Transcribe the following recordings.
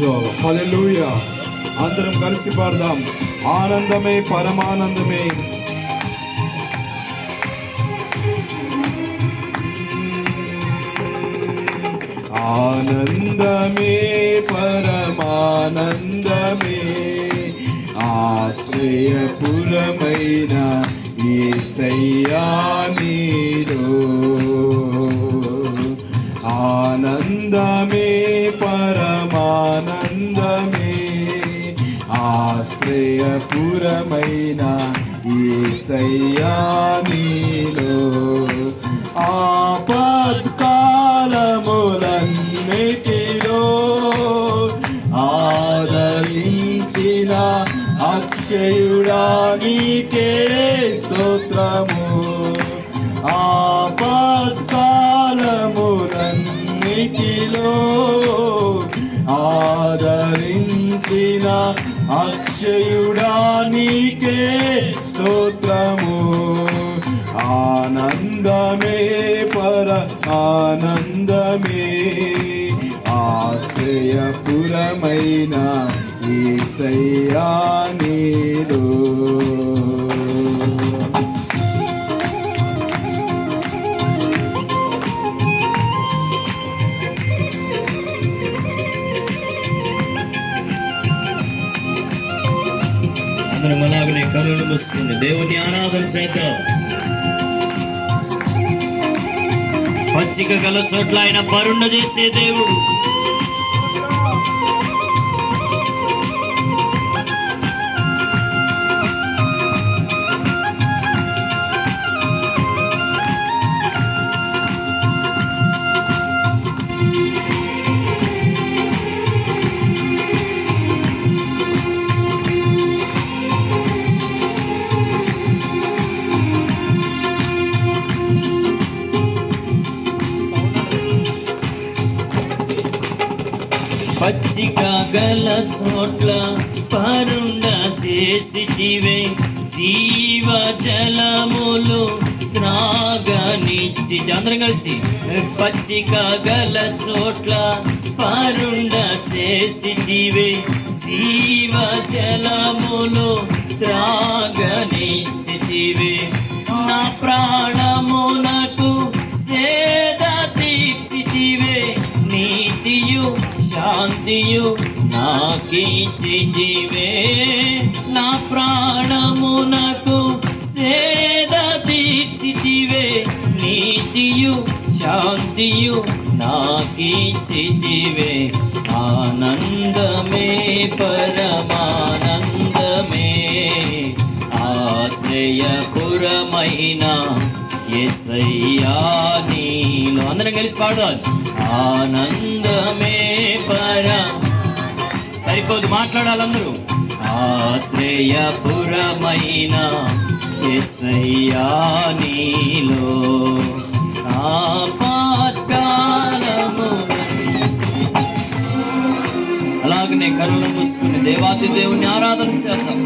Lord. హల్లెలూయా. అందరం కలిసి పాడదాం. ఆనందమే పరమానందమే. ఆనందమే పరమానందమే, ఆశ్రయపురమైన యేసయ్యా నీలో. ఆనందమే పరమానందమే, ఆశ్రయపురమైన యేసయ్యా నీలో. ఆపత్కాలములన్నిటిలో ఆదరించిన అక్షయుడా నీకే స్తోత్రము. ఆపత్కాలములన్నిటిలో ఆదరించిన అక్షయుడా నీకే స్తోత్రము. ఆనందమే పరమానందమే, ఆశ్రయపురమైన యేసయ్యా నీలో. అందరం అలాగనే కనులు మూసుకుని దేవుని ఆరాధన చేద్దాం. పచ్చిక గల చోట్ల ఆయన పరుండ చేసే దేవుడు. పచ్చిక గల చోట్ల పరుండ చేసిటివే, జీవ జలములు త్రాగనిచ్చి. అందరం కలిసి పచ్చిక గల చోట్ల పరుండ చేసిటివే, జీవ జలములు త్రాగనిచ్చితివే. నా ప్రాణమునకు సేద తీర్చితివే, నీతియు శాంతియు నాకిచ్చితివే. నా ప్రాణమునకు సేద తీర్చితివే, నీతియు శాంతియు నాకిచ్చితివే. ఆనందమే పరమానందమే, ఆశ్రయపురమైన యేసయ్యా నీలో. అందరం కలిసి పాడాలి. ఆనందమే సరిపోదు, మాట్లాడాలి అందరూ. ఆశ్రయపురమైన యేసయ్యా నీలో. ఆపత్కాలము అలాగనే కరుణ మూసుకుని దేవాది దేవుని ఆరాధన చేద్దాం.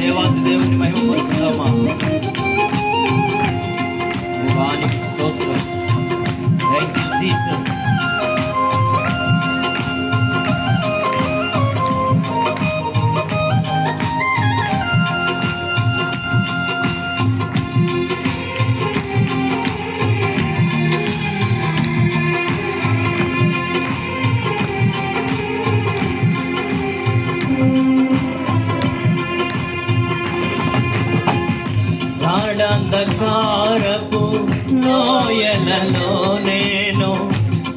దేవాది దేవుని మహిమపరుస్తామా? దేవానికి స్తోత్రం. Thank you Jesus. అంధకారపు లోయలలో నేను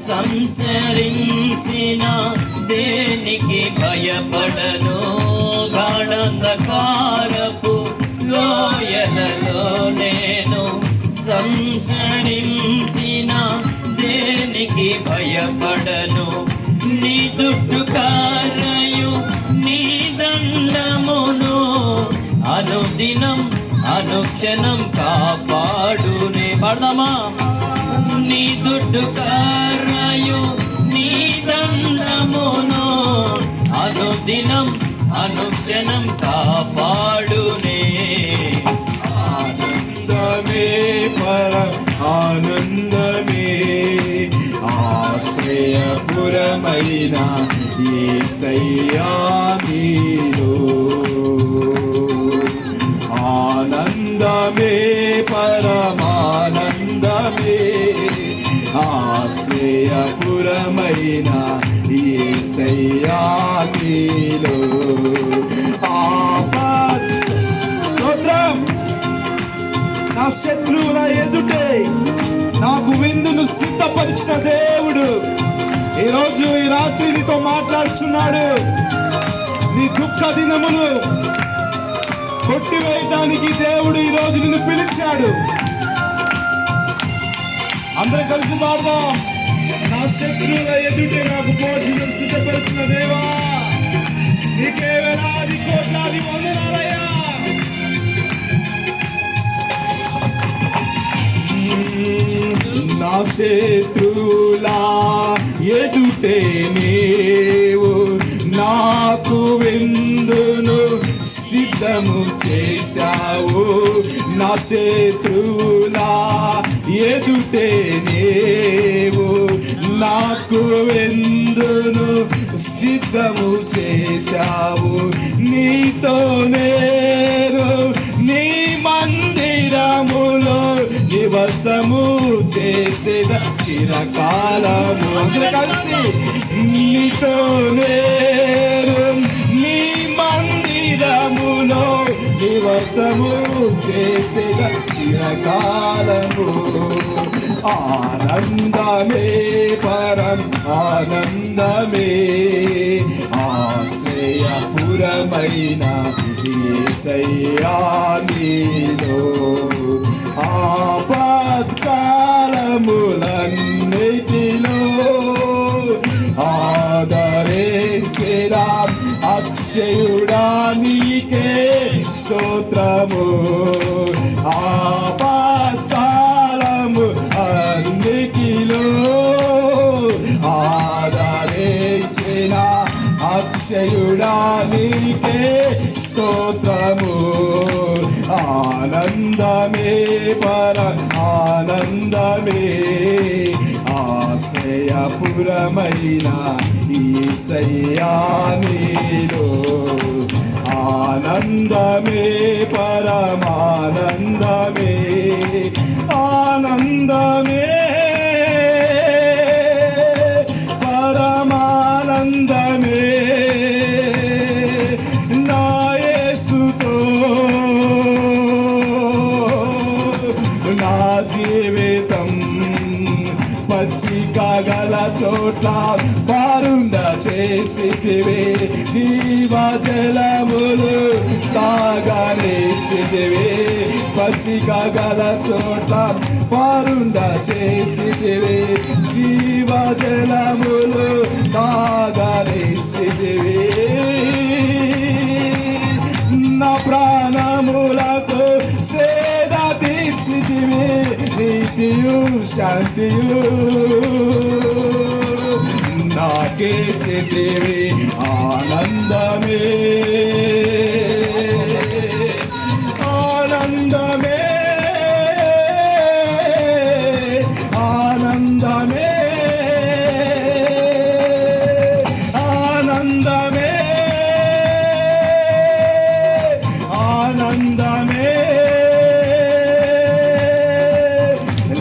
సంచరించిన దేనికి భయపడను. గాఢంధకారపు లోయలలో నేను సంచరించిన దేనికి భయపడను. నీ దుడ్డు కారయు నీ దండమును అనుదినం అనుక్షణం కాపాడునే. పడదామా? నీ దుడ్డు కర్రయు నీ దండమును అనుదినం అనుక్షణం కాపాడునే. ఆనందమే పరం ఆనందమే ఆశ్రయపురమైన యేసయ్యా నీలో. ఆనందమే పరమానందమే ఆశ్రయపురమైన యేసయ్యా నీలో. స్తోత్రం. నా శత్రువుల ఎదుటే నాకు విందును సిద్ధపరిచిన దేవుడు ఈరోజు ఈ రాత్రి నీతో మాట్లాడుచున్నాడు. నీ దుఃఖ దినములు కొట్టివేయటానికి దేవుడు ఈ రోజు నిన్ను పిలిచాడు. అందరం కలిసి పాడదాం. నా శత్రువుల ఎదుటే నాకు భోజనం సిద్ధపరిచిన దేవా, నీకే వేలాది కోట్లాది వందనాలయ్యా. నా శత్రువులా ఎదుటే నీవు నాకు విందును సిద్ధము చేశావు. నా శత్రువులా ఎదుటే నీవు నాకు విందును సిద్ధము చేశావు. నీతో నేను నీ మందిరములో నివసము చేసేద చిరకాలము. అందరూ కలిసి నీతో నేను నీ మందిరములో నివసము చేసేద చిరకాలము. ఆనందమే పరం ఆనందమే ఆశ్రయపురమైన యేసయ్యా నీలో. ఆపత్కాలములన్నిటిలో ఆదరించిన అక్షయుడా నీకే స్తోత్రము. ఆపత్కాలము అన్నిటిలో ఆదరించిన అక్షయుడా నీకే స్తోత్రము. ఆనందమే పర ఆనందమే ఆశ్రయపురమైన యేసయ్యా నీలో. ఆనందమే పరమానందమే ఆనందమే పరమానందమే నా యేసుతో నా జీవితం పచ్చిక గల చోట్ల బారుండ చేసితివి. జీవ జలములు తాగనిచ్చితివి. పచ్చిక గల చోట్ల బారుండ చేసితివి. జీవ జలములు తాగనిచ్చితివి. నా ప్రాణములకు సేద తీర్చితివి. నీతియు శాంతియు నాకే చెతివి. ఆనందమే ఆనందమే ఆనందమే ఆనందమే ఆనందమే.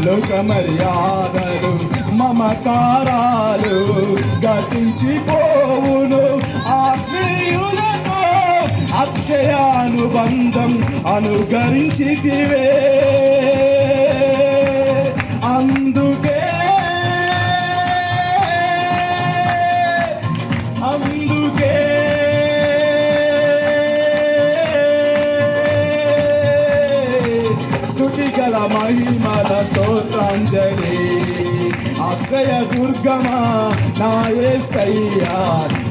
లోక మర్యాదలు మమకారాలు గతించిపోవును. ఆత్మీయులతో అక్షయానుబంధం అనుగరించితివే. అందుకే అందుకే స్తుతి గల మహిమల స్తోత్రాంజలి ఆశ్రయ దుర్గమా నా యేసయ్యా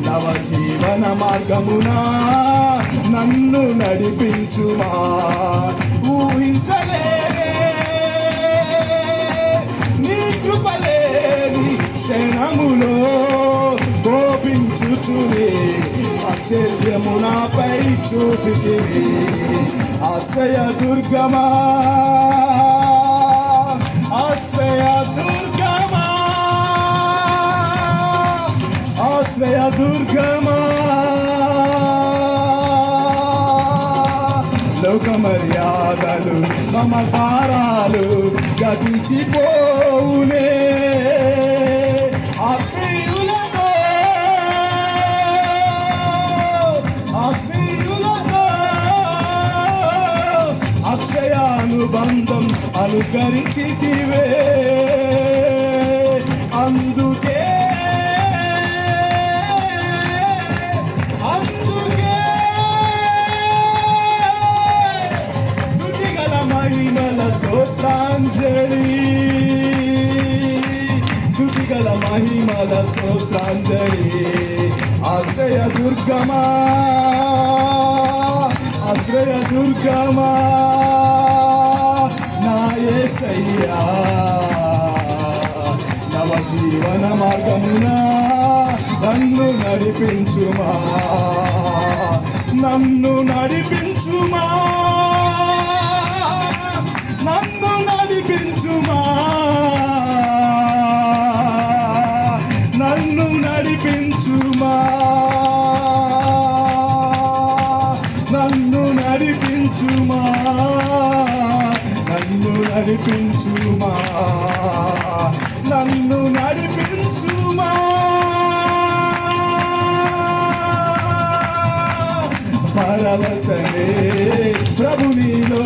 నవ జీవన మార్గమునా నన్ను నడిపించుమా ఊహించలేనే నీ కృపలేని క్షణములో కోపించుచునే ఆశ్చర్యము నాపై చూపితివి ఆశ్రయ దుర్గమా ఆశ్రయ దుర్గమా ఆశ్రయ దుర్గమా లోక మర్యాదలు మమకారాలు గతించిపోవునే ఆత్మీయులతో ఆత్మీయులతో అక్షయానుబంధం అనుకరించితివే అందుకే అందుకే స్తుతి గల మహిమల స్తోత్రాంజలి స్తుతి గల మహిమల స్తోత్రాంజలి ఆశ్రయ దుర్గమా ఆశ్రయ దుర్గమా నా యేసయ్యా నవ జీవన మార్గమునా నన్ను నడిపించుమా నన్ను నడిపించుమా నన్ను నడిపించుమా నన్ను నడిపించుమా నన్ను నడిపించుమా నన్ను నడిపించుమా నన్ను నడిపించుమా పరవశమే ప్రభు నీలో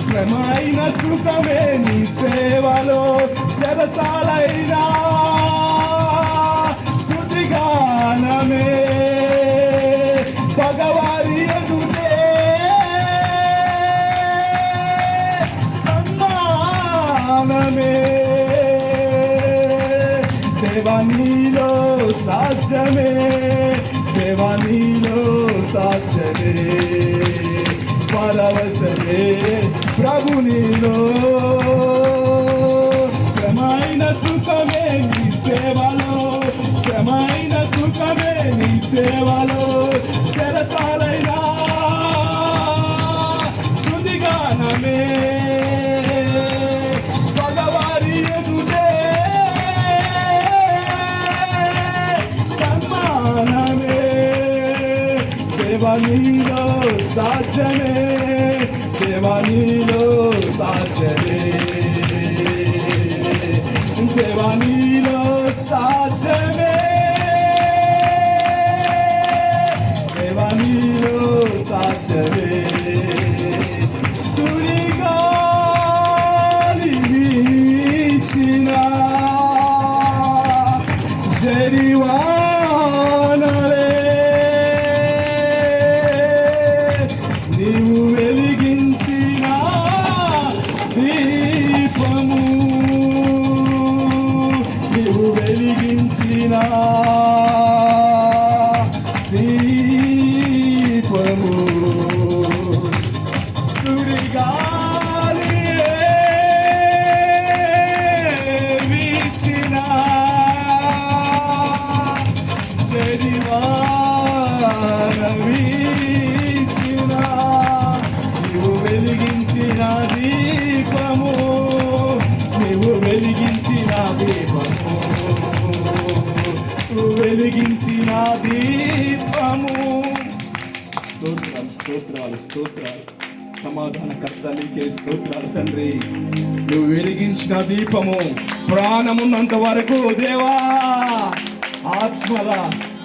శ్రమైన సుఖమే నీ సేవలో చెరసాలైనా స్తుతిగానమే పగవారి ఎదుటే సన్మానమే దేవానీలో సాధ్యమే దేవానీలో సాధ్యమే పరవశమే ప్రభు నీలో శ్రమైన సుఖమే నీ సేవలో శ్రమైన సుఖమే నీ సేవలో చెరసాలైనా స్తుతిగానమే పగవారి ఎదుటే సన్మానమే దేవానీలో సాధ్యమే దేవానీలో సాధ్యమే దేవానీలో సాధ్యమే దేవానీలో సాధ్యమే సుడిగాలి వీచినా జడివానలే నీవు వెలిగించిన దీపము నీవు వెలిగించిన దీపము సుడిగాలి వీచిన జడివాన వీచిన నీవు వెలిగించిన దీపము నీవు వెలిగించిన దీపము నువ్వు వెలిగించిన దీపము స్తోత్రాలు స్తోత్రాలు స్తోత్రాలు సమాధానకర్త నీకే స్తోత్రాలు తండ్రి నువ్వు వెలిగించిన దీపము ప్రాణమున్నంత వరకు దేవా ఆత్మల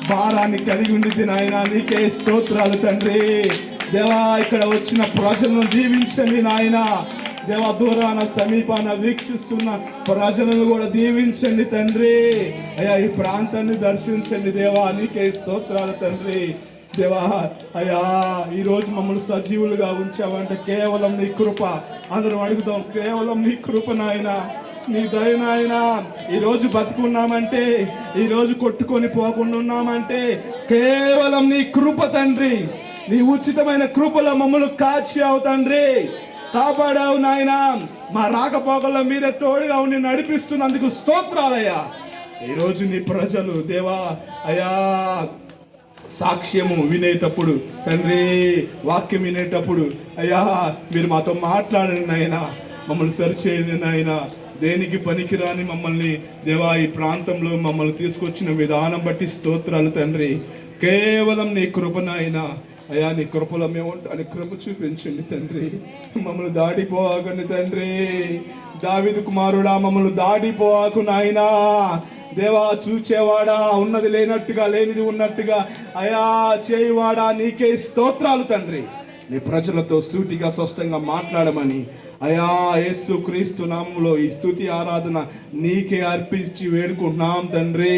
భారాన్ని కలిగి ఉండి నాయన నీకే స్తోత్రాలు తండ్రి దేవా ఇక్కడ వచ్చిన ప్రజలను దీవించండి నాయన దేవా దూరాన సమీపాన వీక్షిస్తున్న ప్రజలను కూడా దీవించండి తండ్రి అయ్యా ఈ ప్రాంతాన్ని దర్శించండి దేవా నీకే స్తోత్రాలు తండ్రి దేవా అయ్యా ఈరోజు మమ్మల్ని సజీవులుగా ఉంచావంటే కేవలం నీ కృప. అందరం అడుగుదాం, కేవలం నీ కృప నాయనా, నీ దయ నాయనా. ఈరోజు బతుకున్నామంటే, ఈరోజు కొట్టుకొని పోకుండా ఉన్నామంటే కేవలం నీ కృప తండ్రి. నీ ఉచితమైన కృపలో మమ్మల్ని కాచావు తండ్రి, కాపాడావు నాయనా. మా రాకపోకల్లో మీరే తోడుగా ఉండి నడిపిస్తున్నందుకు స్తోత్రాలయ్యా. ఈరోజు నీ ప్రజలు దేవా అయ్యా సాక్ష్యము వినేటప్పుడు తండ్రి, వాక్యం వినేటప్పుడు అయ్యా మీరు మాతో మాట్లాడండి నాయనా, మమ్మల్ని సరిచేయండి నాయనా. దేనికి పనికిరాని మమ్మల్ని దేవా ఈ ప్రాంతంలో మమ్మల్ని తీసుకొచ్చిన విధానం బట్టి స్తోత్రాలు తండ్రి. కేవలం నీ కృప నాయనా. అయ్యా నీ కృపలో మేము ఉంటాను, కృప చూపించండి తండ్రి. మమ్మల్ని దాడిపోకండి తండ్రి. దావీదు కుమారుడా మమ్మల్ని దాడిపోకు నాయనా. దేవా చూచేవాడా, ఉన్నది లేనట్టుగా లేనిది ఉన్నట్టుగా అయా చేయువాడా, నీకే స్తోత్రాలు తండ్రి. నీ ప్రజలతో సూటిగా స్పష్టంగా మాట్లాడమని అయా యేసు క్రీస్తు నామములో ఈ స్తుతి ఆరాధన నీకే అర్పించి వేడుకుంటున్నాం తండ్రి.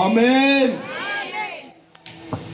ఆమేన్.